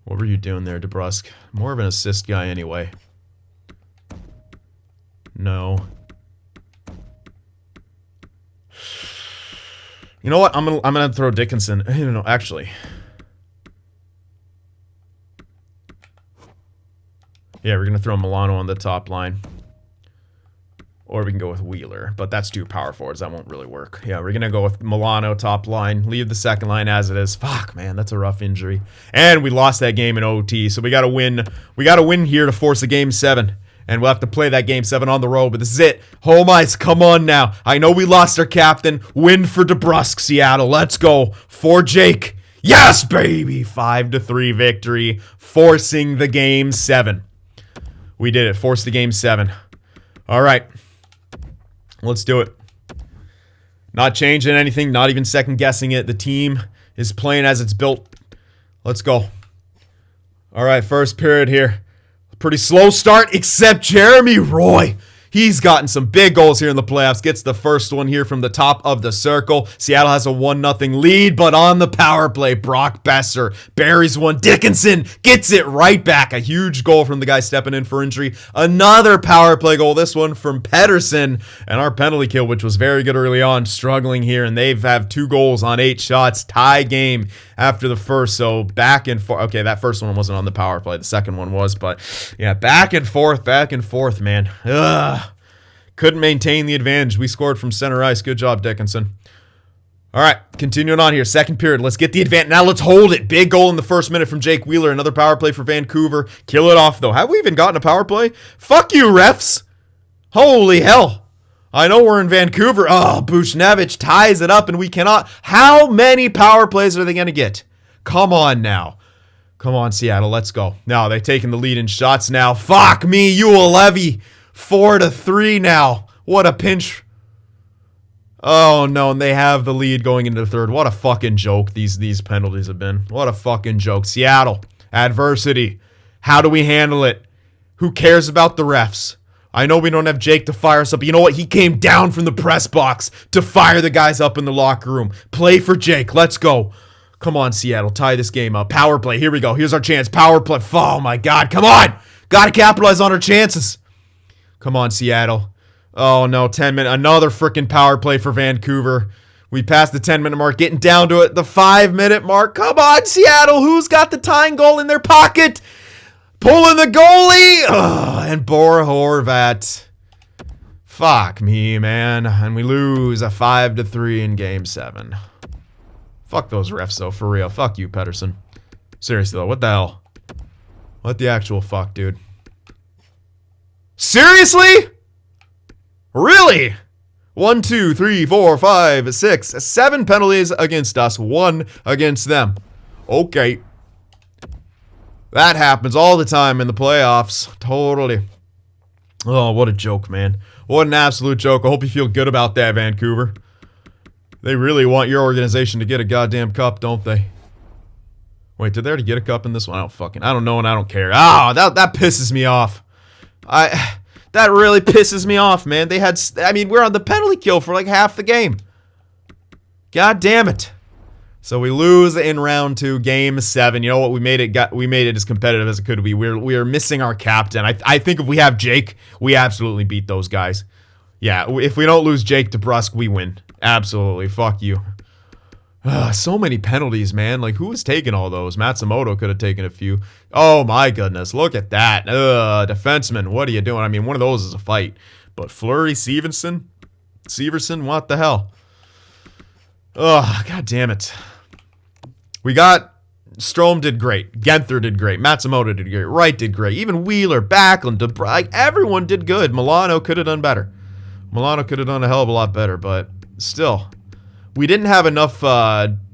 What were you doing there, DeBrusque? More of an assist guy anyway. No. You know what? I'm gonna throw Dickinson. No, actually. Yeah, we're gonna throw Milano on the top line. Or we can go with Wheeler, but that's 2 power forwards. That won't really work. Yeah, we're going to go with Milano top line. Leave the second line as it is. Fuck, man, that's a rough injury. And we lost that game in OT, so we got to win. We got to win here to force a game 7. And we'll have to play that game 7 on the road, but this is it. Home ice, come on now. I know we lost our captain. Win for DeBrusk, Seattle. Let's go. For Jake. Yes, baby. 5-3 victory, forcing the game 7. We did it. Forced the game 7. All right. Let's do it. Not changing anything, not even second guessing it. The team is playing as it's built. Let's go. All right, first period here. Pretty slow start, except Jeremy Roy. He's gotten some big goals here in the playoffs. Gets the first one here from the top of the circle. Seattle has a 1-0 lead, but on the power play, Brock Besser buries one. Dickinson gets it right back. A huge goal from the guy stepping in for injury. Another power play goal, this one from Pettersson. And our penalty kill, which was very good early on, struggling here. And they've have 2 goals on 8 shots. Tie game after the first. So back and forth. Okay, that first one wasn't on the power play. The second one was. But yeah, back and forth, man. Ugh. Couldn't maintain the advantage. We scored from center ice. Good job, Dickinson. All right, continuing on here. Second period. Let's get the advantage. Now let's hold it. Big goal in the first minute from Jake Wheeler. Another power play for Vancouver. Kill it off, though. Have we even gotten a power play? Fuck you, refs. Holy hell. I know we're in Vancouver. Oh, Bushnevich ties it up, and we cannot. How many power plays are they going to get? Come on now. Come on, Seattle. Let's go. Now, they've taken the lead in shots now. Fuck me, Ewell Levy. 4-3 now. What a pinch. Oh, no, and they have the lead going into the third. What a fucking joke these penalties have been. What a fucking joke. Seattle, adversity. How do we handle it? Who cares about the refs? I know we don't have Jake to fire us up, but you know what? He came down from the press box to fire the guys up in the locker room. Play for Jake. Let's go. Come on, Seattle. Tie this game up. Power play. Here we go. Here's our chance. Power play. Oh, my God. Come on. Got to capitalize on our chances. Come on, Seattle. Oh, no, 10-minute. Another freaking power play for Vancouver. We passed the 10-minute mark, getting down to it. The 5-minute mark. Come on, Seattle. Who's got the tying goal in their pocket? Pulling the goalie. Oh, and Bora Horvat. Fuck me, man. And we lose a 5-3 in Game 7. Fuck those refs, though, for real. Fuck you, Pettersson. Seriously, though, what the hell? What the actual fuck, dude? Seriously? Really? 1, 2, 3, 4, 5, 6, 7 penalties against us, 1 against them. Okay. That happens all the time in the playoffs. Totally. Oh, what a joke, man. What an absolute joke. I hope you feel good about that, Vancouver. They really want your organization to get a goddamn cup, don't they? Wait, did they already get a cup in this one? I don't know and I don't care. Ah, that pisses me off. That really pisses me off, man. We're on the penalty kill for like half the game. God damn it. So we lose in round 2, Game 7. You know what? We made it as competitive as it could be. We are missing our captain. I think if we have Jake, we absolutely beat those guys. Yeah, if we don't lose Jake DeBrusk, we win. Absolutely. Fuck you. So many penalties, man. Like, who was taking all those? Matsumoto could have taken a few. Oh, my goodness. Look at that. Defenseman, what are you doing? I mean, one of those is a fight. But Fleury, Severson, what the hell? Oh, god damn it. We got... Strome did great. Genther did great. Matsumoto did great. Wright did great. Even Wheeler, Backlund, everyone did good. Milano could have done better. Milano could have done a hell of a lot better, but still... We didn't have enough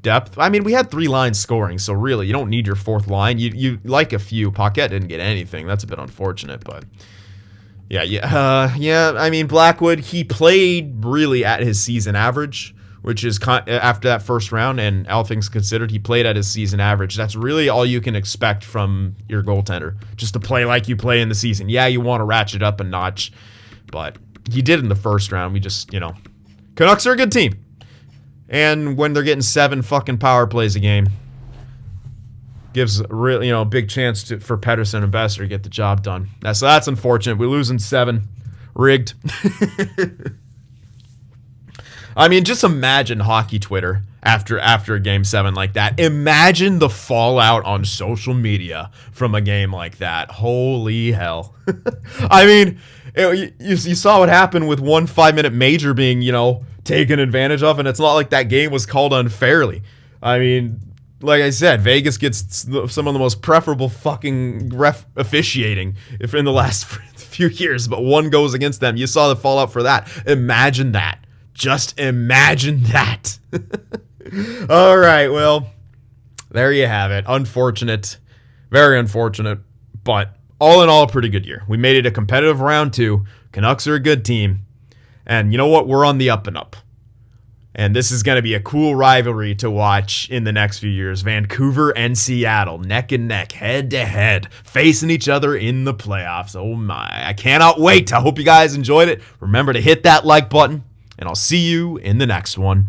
depth. I mean, we had 3 lines scoring, so really, you don't need your 4th line. You like a few. Paquette didn't get anything. That's a bit unfortunate, but... Yeah, I mean, Blackwood, he played really at his season average, which is after that first round, and all things considered, he played at his season average. That's really all you can expect from your goaltender, just to play like you play in the season. Yeah, you want to ratchet up a notch, but he did in the first round. We just, Canucks are a good team. And when they're getting 7 fucking power plays a game, gives a big chance for Pettersson and Besser to get the job done. So that's unfortunate. We lose in 7. Rigged. I mean, just imagine hockey Twitter after a Game 7 like that. Imagine the fallout on social media from a game like that. Holy hell. I mean, you saw what happened with one 5-minute major being, taken advantage of, and it's not like that game was called unfairly. I mean, like I said, Vegas gets some of the most preferable fucking ref officiating if in the last few years, but one goes against them. You saw the fallout for that. Imagine that. Just imagine that. All right, well, there you have it. Unfortunate. Very unfortunate, but all in all, a pretty good year. We made it a competitive round 2. Canucks are a good team. And you know what? We're on the up and up. And this is going to be a cool rivalry to watch in the next few years. Vancouver and Seattle, neck and neck, head to head, facing each other in the playoffs. Oh my, I cannot wait. I hope you guys enjoyed it. Remember to hit that like button, and I'll see you in the next one.